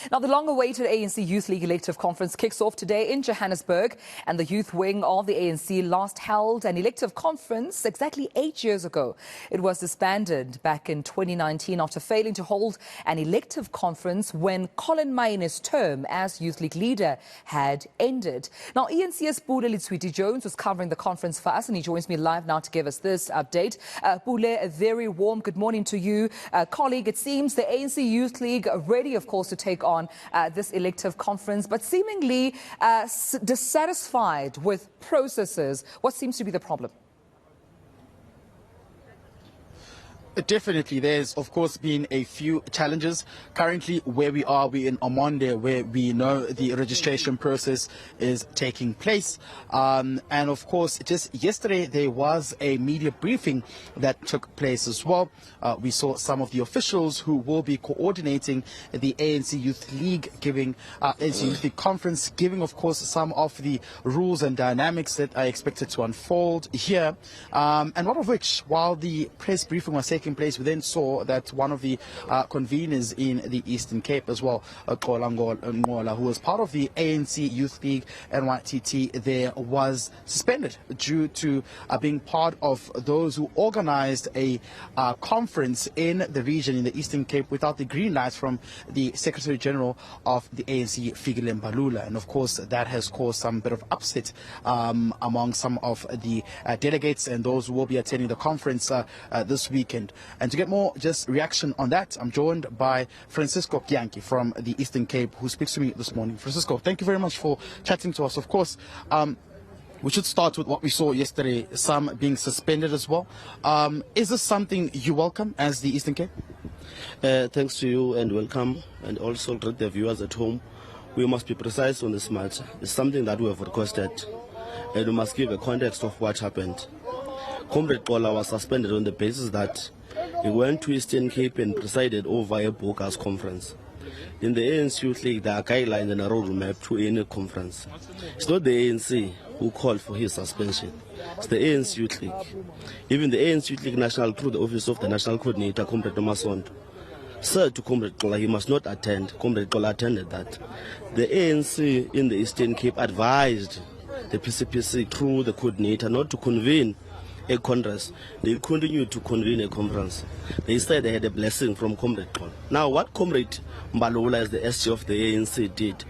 Now, the long-awaited ANC Youth League elective conference kicks off today in Johannesburg, and the youth wing of the ANC last held an elective conference exactly 8 years ago. It was disbanded back in 2019 after failing to hold an elective conference when Colin Maine's term as Youth League leader had ended. Now, eNCA's Pule Letshwiti-Jones was covering the conference for us, and he joins me live now to give us this update. Pule, a very warm good morning to you. Colleague, it seems the ANC Youth League are ready, of course, to take on this elective conference, but seemingly dissatisfied with processes. What seems to be the problem? Definitely, there's of course been a few challenges. Currently, where we are, we're in Omonde, where we know the registration process is taking place. And of course, just yesterday there was a media briefing that took place as well. We saw some of the officials who will be coordinating the ANC Youth League, giving ANC Youth League conference, giving of course some of the rules and dynamics that are expected to unfold here. And one of which, while the press briefing was taking place, we then saw that one of the conveners in the Eastern Cape as well, who was part of the ANC Youth League NYTT, there was suspended due to being part of those who organized a conference in the region in the Eastern Cape without the green lights from the Secretary General of the ANC, Fikile Mbalula. And of course, that has caused some bit of upset among some of the delegates and those who will be attending the conference this weekend. And to get more just reaction on that, I'm joined by Francisco Kianki from the Eastern Cape, who speaks to me this morning. Francisco, thank you very much for chatting to us. Of course, we should start with what we saw yesterday, some being suspended as well. Is this something you welcome as the Eastern Cape? Thanks to you and welcome, and also greet the viewers at home. We must be precise on this matter. It's something that we have requested, and we must give a context of what happened. Comrade Kola was suspended on the basis that he went to Eastern Cape and presided over a bogus conference. In the ANC Youth League, there are guidelines and a roadmap to any conference. It's not the ANC who called for his suspension. It's the ANC Youth League. Even the ANC Youth League National, through the office of the National Coordinator, Comrade Tomasondo, said to Comrade Kola he must not attend. Comrade Kola attended that. The ANC in the Eastern Cape advised the PCPC through the coordinator not to convene a congress. They continued to convene a conference. They said they had a blessing from Comrade Kola. Now, what Comrade Mbalula, as the SG of the ANC, did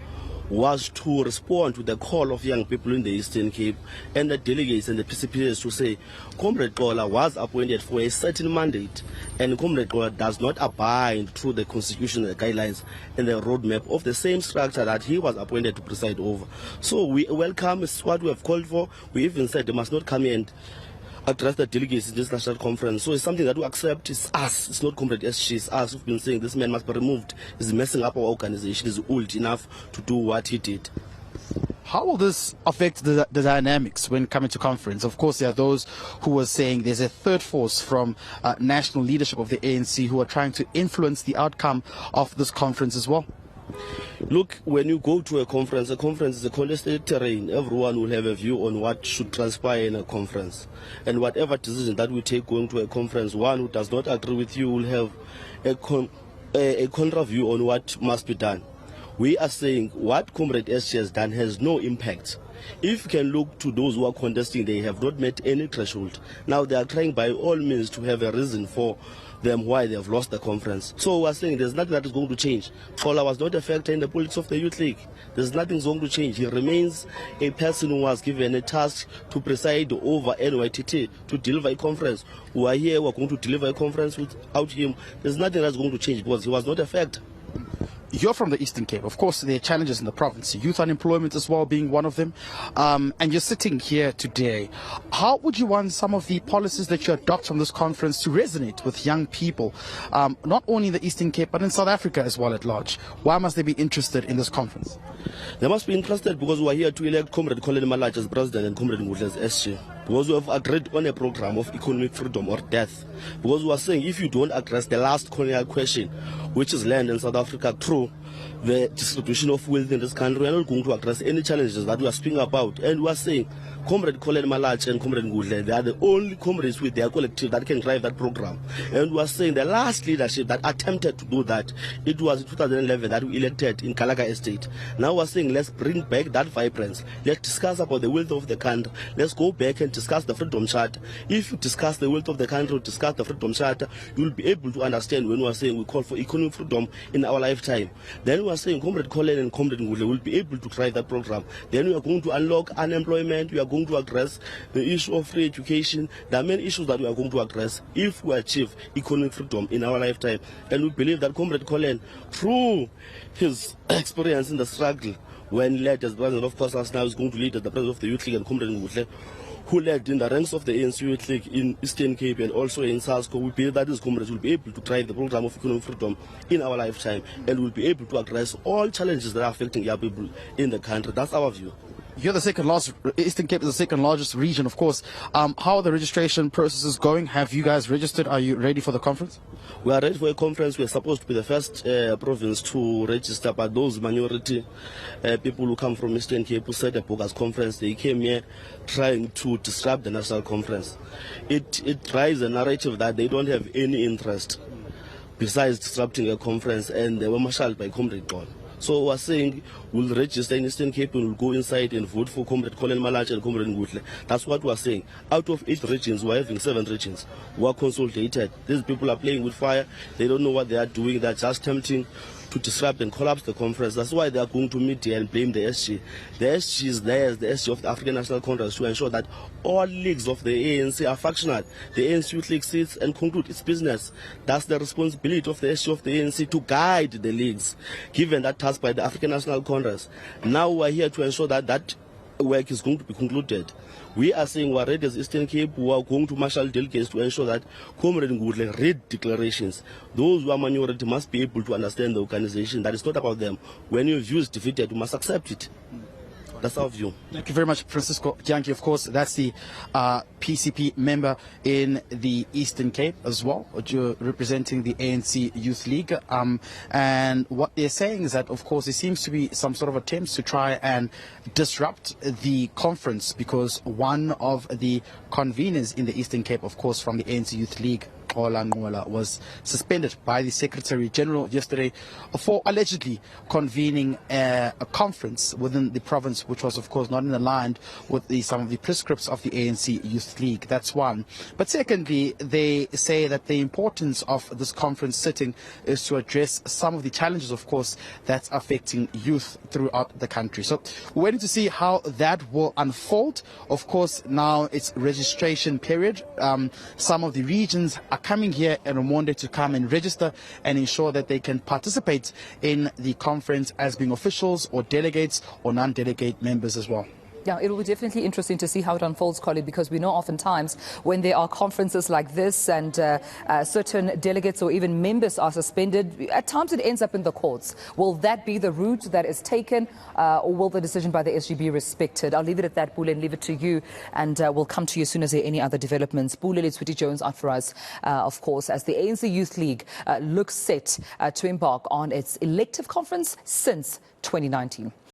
was to respond to the call of young people in the Eastern Cape and the delegates and the PCPs to say Comrade Kola was appointed for a certain mandate, and Comrade Kola does not abide through the constitution, the guidelines and the roadmap of the same structure that he was appointed to preside over. So we welcome what we have called for. We even said they must not come in and address the delegates in this national conference. So it's something that we accept. It's us. It's not Comrade SG. It's us who've been saying this man must be removed. He's messing up our organization. He's old enough to do what he did. How will this affect the dynamics when coming to conference? Of course, there are those who are saying there's a third force from national leadership of the ANC who are trying to influence the outcome of this conference as well. Look, when you go to a conference is a contested terrain. Everyone will have a view on what should transpire in a conference. And whatever decision that we take going to a conference, one who does not agree with you will have a contra view on what must be done. We are saying what Comrade SG has done has no impact. If you can look to those who are contesting, they have not met any threshold. Now they are trying by all means to have a reason for them why they have lost the conference. So we are saying there's nothing that is going to change. Kola was not a factor in the politics of the Youth League. There's nothing going to change. He remains a person who was given a task to preside over NYTT, to deliver a conference. We are here, we're going to deliver a conference without him. There's nothing that's going to change because he was not a factor. You're from the Eastern Cape. Of course, there are challenges in the province, youth unemployment as well being one of them. And you're sitting here today. How would you want some of the policies that you adopt from this conference to resonate with young people, not only in the Eastern Cape, but in South Africa as well at large? Why must they be interested in this conference? They must be interested because we are here to elect Comrade Colin Malach as president and Comrade Ngudla as SG. Because we have agreed on a program of economic freedom or death. Because we are saying if you don't address the last colonial question, which is land in South Africa through the distribution of wealth in this country. We are not going to address any challenges that we are speaking about. And we are saying, Comrade Colin Malach and Comrade Ngudle, they are the only comrades with their collective that can drive that program. And we are saying the last leadership that attempted to do that, it was in 2011 that we elected in Kalaga Estate. Now we are saying, let's bring back that vibrance. Let's discuss about the wealth of the country. Let's go back and discuss the Freedom Charter. If you discuss the wealth of the country, discuss the Freedom Charter, you will be able to understand when we are saying we call for economic freedom in our lifetime. Then we are saying Comrade Colin and Comrade Ngudle will be able to drive that program. Then we are going to unlock unemployment. We are going to address the issue of free education. There are many issues that we are going to address if we achieve economic freedom in our lifetime. And we believe that Comrade Colin, through his experience in the struggle, when led as president of course now is going to lead as the president of the Youth League, and Comrade Ngudle, who led in the ranks of the ANC Youth League in Eastern Cape and also in SASCO, we believe that these comrades will be able to drive the program of economic freedom in our lifetime and will be able to address all challenges that are affecting young people in the country. That's our view. You're the second largest, Eastern Cape is the second largest region, of course. How are the registration processes going? Have you guys registered? Are you ready for the conference? We are ready for a conference. We are supposed to be the first province to register, but those minority people who come from Eastern Cape who set a bogus conference, they came here trying to disrupt the national conference. It drives a narrative that they don't have any interest besides disrupting a conference, and they were marshaled by Comrade John. So we are saying we'll register in Eastern Cape and we'll go inside and vote for Comrade Colin Malach and Comrade Ngudle. That's what we are saying. Out of 8 regions, we are having 7 regions. We are consolidated. These people are playing with fire. They don't know what they are doing. They're just attempting to disrupt and collapse the conference. That's why they are going to media and blame the SG. The SG is there as the SG of the African National Congress to ensure that all leagues of the ANC are factional. The ANC Youth League sits and concludes its business. That's the responsibility of the SG of the ANC to guide the leagues, given that task by the African National Congress. Now we are here to ensure that that work is going to be concluded. We are saying we are ready as Eastern Cape. We are going to marshal delegates to ensure that Comrade Ngudle read declarations. Those who are minority must be able to understand the organization. That is not about them. When your view is defeated, you must accept it. That's our view. Thank you very much, Francisco Yankee. Of course, that's the PCP member in the Eastern Cape as well, representing the ANC Youth League. And what they're saying is that, of course, there seems to be some sort of attempts to try and disrupt the conference because one of the conveners in the Eastern Cape, of course, from the ANC Youth League, was suspended by the Secretary General yesterday for allegedly convening a conference within the province, which was, of course, not in line with some of the prescripts of the ANC Youth League. That's one. But secondly, they say that the importance of this conference sitting is to address some of the challenges, of course, that's affecting youth throughout the country. So we're waiting to see how that will unfold. Of course, now it's registration period. Some of the regions are coming here on Monday to come and register and ensure that they can participate in the conference as being officials or delegates or non-delegate members as well. Yeah, it will be definitely interesting to see how it unfolds, Colin, because we know oftentimes when there are conferences like this and certain delegates or even members are suspended, at times it ends up in the courts. Will that be the route that is taken or will the decision by the SG be respected? I'll leave it at that, Pule, and leave it to you, and we'll come to you as soon as there are any other developments. Pule Letshwiti-Jones out for us, of course, as the ANC Youth League looks set to embark on its elective conference since 2019.